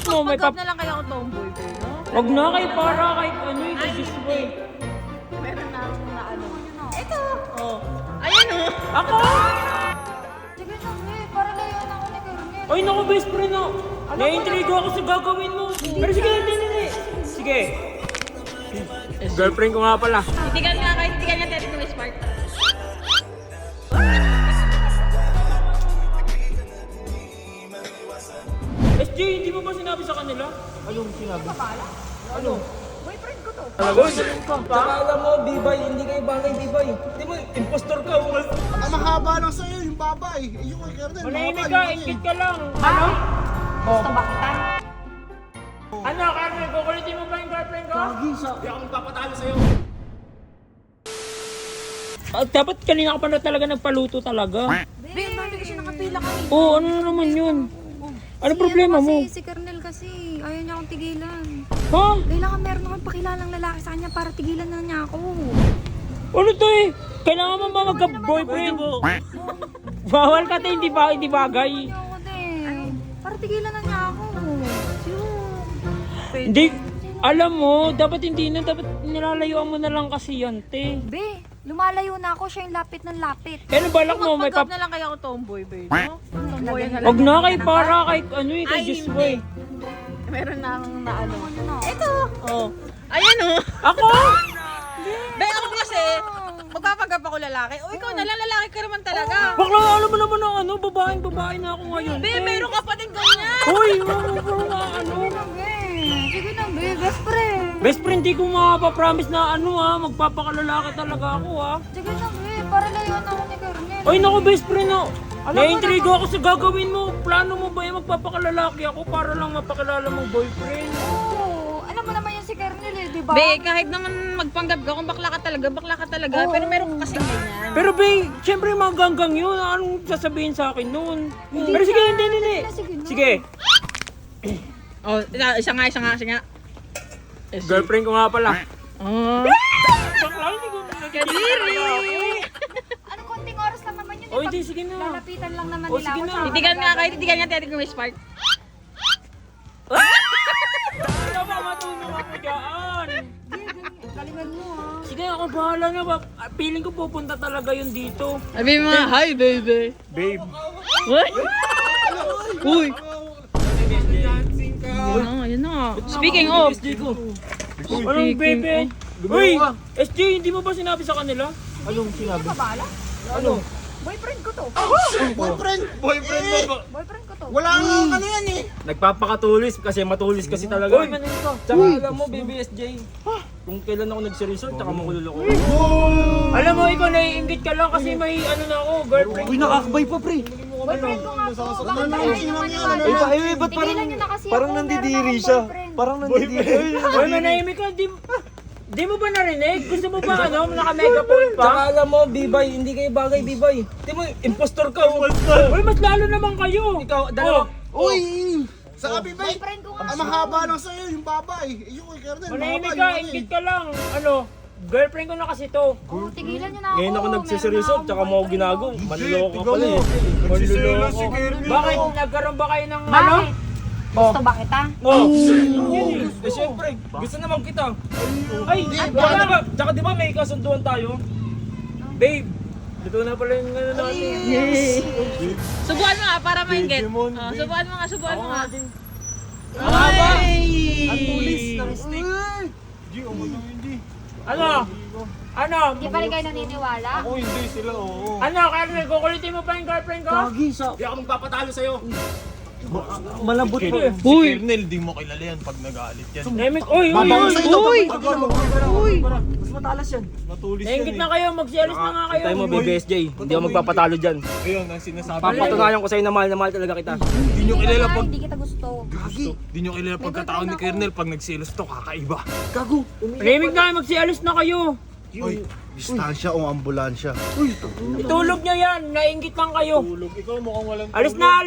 mo, may Pag-up na lang kaya ako tomboy, no? Wag na kay para kahit ano eh, kay Diyos ko eh. Meron na akong na ano. Ito! Oh. Ayan o! Ako? Sige na, para layo na ako ni Kernel. Ay naku best friend no. Naiintrigo ako sa gagawin mo. Pero sige, hindi. Sige. Girlfriend ko nga pala. Titigan nga kahit titigan niya tayo ng smart. SJ, hindi mo ba sinabi sa kanila? Anong sinabi? Ano? Boyfriend ko to. Talaga? Ganun ka. Tsaka alam mo, Bibay, hindi kayo bagay, Bibay. Di mo, impostor ka. Ang mahaba lang sa'yo, yung babay. Yung kay Kernel, Manahimik mahaba ka, yung ingkit ka lang. Ano? Gusto ba kita? Ano, Carmen, kukulitin mo ba yung girlfriend ko? Hindi ako magpapatalo sa'yo. Dapat kanina ka pa na talaga nagpaluto talaga. Be, ang dami kasi nakapila kami. Oo, ano na naman yun? Ano problema mo? Si Kernel kasi, ayaw niya akong tigilan. Ha? Kailangan meron akong pakilalang lalaki sa kanya para tigilan na niya ako. Ano to eh? Kailangan mo ba magka-boyfriend? Bawal ka tayo, hindi bagay. Ayaw ko din. Para tigilan na niya ako. Yun. Hindi, alam mo, dapat hindi na, dapat nilalayuan mo na lang kasi yan, te. Be, lumalayo na ako. Siya yung lapit ng lapit. Eh, ano balak mo? May Pag-up na lang kaya ako tomboy, no? Tomboy na lang. Wag na kay para kahit ano eh, kay Ay, Diyos ko hindi. eh. Meron na akong na ano. Ano na? Ito! Oh. Ayan o! Ako? Be, ako kasi, magpapag-up ako lalaki. O ikaw na lang, lalaki ka naman talaga. Bakla, alam mo naman ang ano, babae na ako ngayon. Be, te. meron ka pa din ganyan. Hoy, ano, ano? Sige na, be. Best friend. Best friend, di ko mapapromise na ano ha, magpapakalalaki talaga ako ha. Sige na, be. Para layo na ako ni Kernel. Ay naku, best friend no. Alam mo Naiintrigo ako sa gagawin mo. Plano mo ba yung magpapakalalaki ako para lang mapakilala mong boyfriend? Oo. Alam mo naman yan si Kernel eh, di ba? Be, kahit naman magpanggap ka, kung bakla ka talaga. Pero meron ka kasing ganyan. Pero be, syempre mga ganggang yun. Anong sasabihin sa akin noon? Pero sige, hindi. Sige na. Sige. Oh, isa nga. Girlfriend ko nga pala. Oh. Bakla, hindi ko Kadiri! Ano, konting oras lang naman yun. Oh, hindi, sige na. Lalapitan lang naman Oh, nila sige ako. na. sa- Titigan nga kahit titigan niya tayo ng smart. Ano ba, matulong ako dyan. Galingan mo ah. Sige, ako bahala na ba. Feeling ko pupunta talaga yun dito. Sabi mo nga, hi baby. Babe. What? Uy! Ayun na. Speaking of, Anong bebe? Uy, SJ, hindi mo ba sinabi sa kanila? Anong sinabi? Kabala? Ano? Boyfriend ko to. boyfriend. Boyfriend mo ba? Boyfriend ko to. Wala nga ano yan eh. Nagpapakatulis kasi matulis kasi talaga. Uy, manin ka. Tsaka alam mo, BBSJ, kung kailan ako nagsiresort, tsaka makulul ako. Alam mo, ikaw naiingit ka lang kasi may ano na ako, girlfriend. Uy, nakakabay pa, pre. Boyfriend ko nga to. Bakit ba kayo maniwala? Ba't Tigilan niyo na kasi parang ako, nandidiri meron akong siya. boyfriend. Parang nandidiri. Uy, manahimik ka. Di mo ba narinig? Gusto mo ba ano, naka-megaphone Tsaka pa? alam mo, Bibay, hindi kayo bagay, Bibay. Di mo, impostor ka. Uy, mas lalo naman kayo. Ikaw, dalawa. Oh, Uy! Sa Bibay, Boyfriend ko nga. ang mahaba lang sa'yo, yung babay. Yung kay Kernel, manahimik mahaba ka, yung ingit ka lang. Ano, girlfriend ko na kasi to. Oh, tigilan niyo na ako. Ngayon ako nagsiseryoso, tsaka mo ako ginago. Manluloko ka pala eh. Manluloko. Bakit? Nagkaroon ba kayo ng ano? Bakit? Gusto ba kita? Oh, Eh syempre, gusto naman kita. ay, Tsaka di ba may kasunduan tayo? babe. Dito na pala yung ano natin. subuan mo nga para maingit. Subuan mo nga. Ang tulis ng stick. Ano? Ano? Hindi pa rin kayo naniniwala? Hindi sila, oo. Ano, Carmen, kukulitin mo pa yung girlfriend ko? Hindi ako magpapatalo sa'yo. Malambot mo eh. Uy! Kernel, di mo kilala yan pag nagalit yan. Nahimik, uy! Mas matalas yan. Matulis Nahingit yan na kayo, magsialis na nga kayo. Tayo mo, BBSJ. Hindi ako magpapatalo dyan. Ayun, ang sinasabi. Papatunayan ko sa'yo na mahal talaga kita. Di nyo kilala pag... Hindi kita gusto. Di nyo kilala pagkatao ni Kernel pag nagsilos to, kakaiba. Nahimik na kayo, magsialis na kayo. Uy, distansya o ambulansya. Itulog nyo yan, nainggit lang kayo. Tulog, ikaw mukhang walang Alis na!